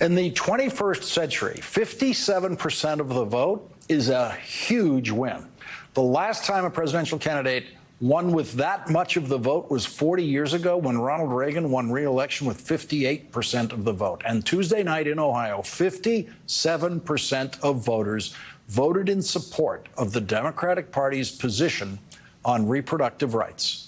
In the 21st century, 57% of the vote is a huge win. The last time a presidential candidate won with that much of the vote was 40 years ago when Ronald Reagan won re-election with 58% of the vote. And Tuesday night in Ohio, 57% of voters voted in support of the Democratic Party's position on reproductive rights.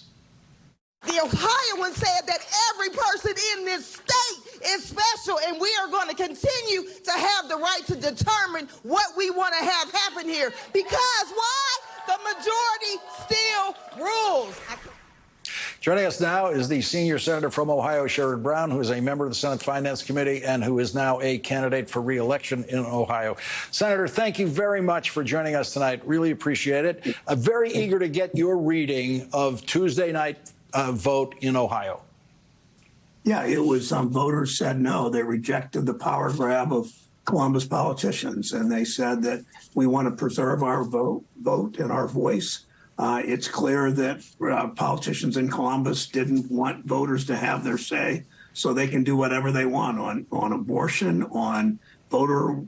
The Ohioans said that every person in this state is special, and we are going to continue to have the right to determine what we want to have happen here. Because why? The majority still rules. Joining us now is the senior senator from Ohio, Sherrod Brown, who is a member of the Senate Finance Committee and who is now a candidate for re-election in Ohio. Senator, thank you very much for joining us tonight. Really appreciate it. Very eager to get your reading of Tuesday night vote in Ohio. Yeah, it was voters said no. They rejected the power grab of Columbus politicians, and they said that we want to preserve our vote and our voice. It's clear that politicians in Columbus didn't want voters to have their say, so they can do whatever they want on abortion, on voting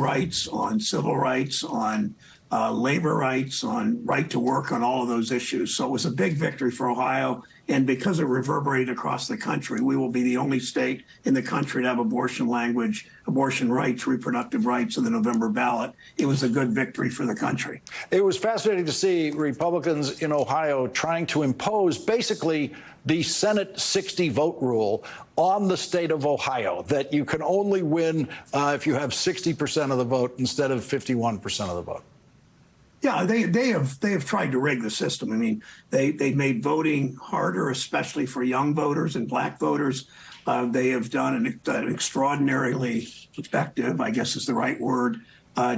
rights, on civil rights, on labor rights, on right to work, on all of those issues. So it was a big victory for Ohio. And because it reverberated across the country, we will be the only state in the country to have abortion language, abortion rights, reproductive rights in the November ballot. It was a good victory for the country. It was fascinating to see Republicans in Ohio trying to impose basically the Senate 60 vote rule on the state of Ohio, that you can only win if you have 60% of the vote instead of 51% of the vote. Yeah, they have tried to rig the system. I mean, they made voting harder, especially for young voters and black voters. They have done an extraordinarily effective, I guess is the right word,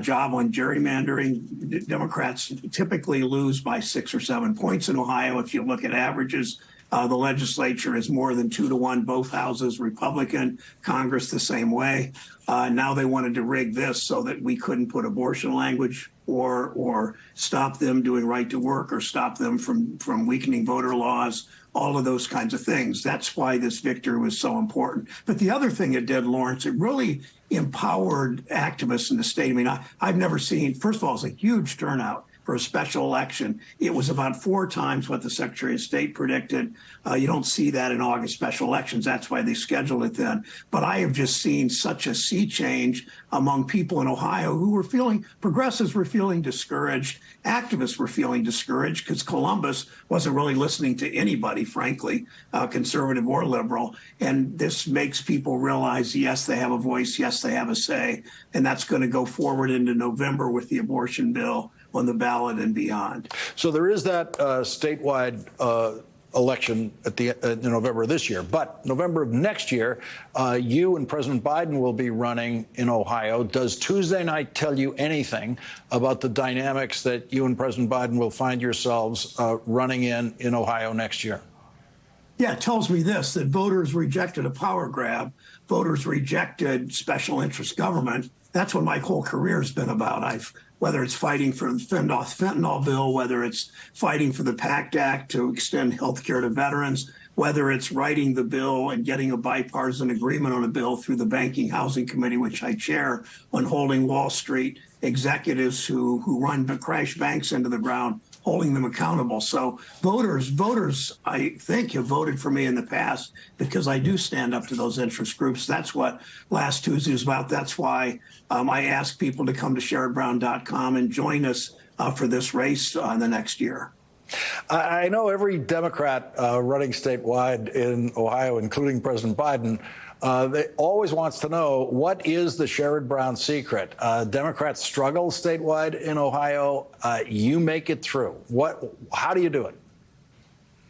job on gerrymandering. Democrats typically lose by 6 or 7 points in Ohio. If you look at averages, the legislature is more than 2-1, both houses Republican, Congress the same way. Now they wanted to rig this so that we couldn't put abortion language or stop them doing right to work or stop them from weakening voter laws, all of those kinds of things. That's why this victory was so important. But the other thing it did, Lawrence, it really empowered activists in the state. I mean, I've never seen, first of all, it's a huge turnout for a special election. It was about 4 times what the Secretary of State predicted. You don't see that in August special elections. That's why they scheduled it then. But I have just seen such a sea change among people in Ohio who were progressives were feeling discouraged. Activists were feeling discouraged because Columbus wasn't really listening to anybody, frankly, conservative or liberal. And this makes people realize, yes, they have a voice. Yes, they have a say. And that's going to go forward into November with the abortion bill on the ballot and beyond. So there is that statewide election at in November of this year. But November of next year, you and President Biden will be running in Ohio. Does Tuesday night tell you anything about the dynamics that you and President Biden will find yourselves running in Ohio next year? Yeah, it tells me this, that voters rejected a power grab. Voters rejected special interest government. That's what my whole career has been about. Whether it's fighting for the fentanyl bill, whether it's fighting for the PACT Act to extend health care to veterans, whether it's writing the bill and getting a bipartisan agreement on a bill through the Banking Housing Committee, which I chair, on holding Wall Street executives who run crash banks into the ground, holding them accountable. So voters, I think, have voted for me in the past because I do stand up to those interest groups. That's what last Tuesday was about. That's why I ask people to come to SherrodBrown.com and join us for this race the next year. I know every Democrat running statewide in Ohio, including President Biden, they always wants to know, what is the Sherrod Brown secret? Democrats struggle statewide in Ohio. You make it through. How do you do it?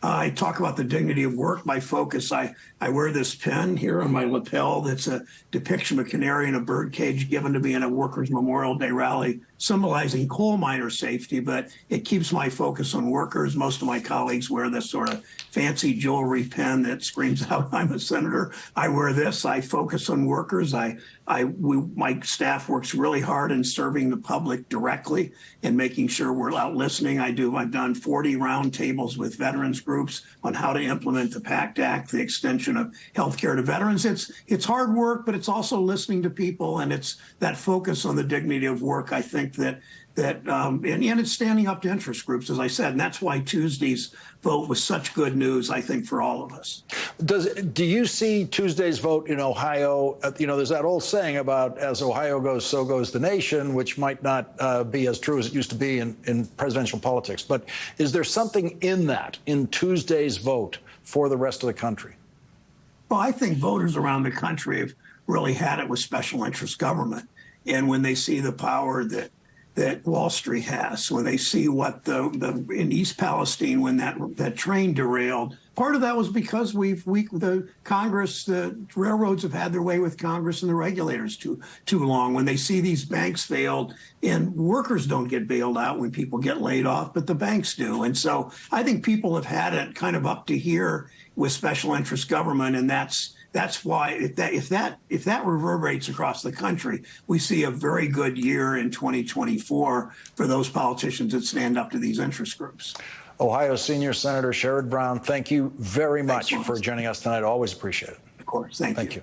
I talk about the dignity of work. My focus, I wear this pin here on my lapel that's a depiction of a canary in a bird cage given to me in a Workers' Memorial Day rally symbolizing coal miner safety, but it keeps my focus on workers. Most of my colleagues wear this sort of fancy jewelry pin that screams out, "I'm a senator." I wear this. I focus on workers. My staff works really hard in serving the public directly and making sure we're out listening. I've done 40 roundtables with veterans groups on how to implement the PACT Act, the extension of health care to veterans. It's hard work, but it's also listening to people, and it's that focus on the dignity of work. I think and it's standing up to interest groups, as I said, and that's why Tuesday's vote was such good news, I think, for all of us. Do you see Tuesday's vote in Ohio? There's that old saying about as Ohio goes, so goes the nation, which might not be as true as it used to be in presidential politics. But is there something in Tuesday's vote for the rest of the country? Well, I think voters around the country have really had it with special interest government. And when they see the power that Wall Street has, when they see what in East Palestine, when that train derailed, part of that was because the railroads have had their way with Congress and the regulators too long. When they see these banks failed, and workers don't get bailed out when people get laid off, but the banks do. And so I think people have had it kind of up to here with special interest government, and that's why if that reverberates across the country, we see a very good year in 2024 for those politicians that stand up to these interest groups. Ohio Senior Senator Sherrod Brown, thank you very much for joining us tonight. Always appreciate it. Of course. Thank you. Thank you.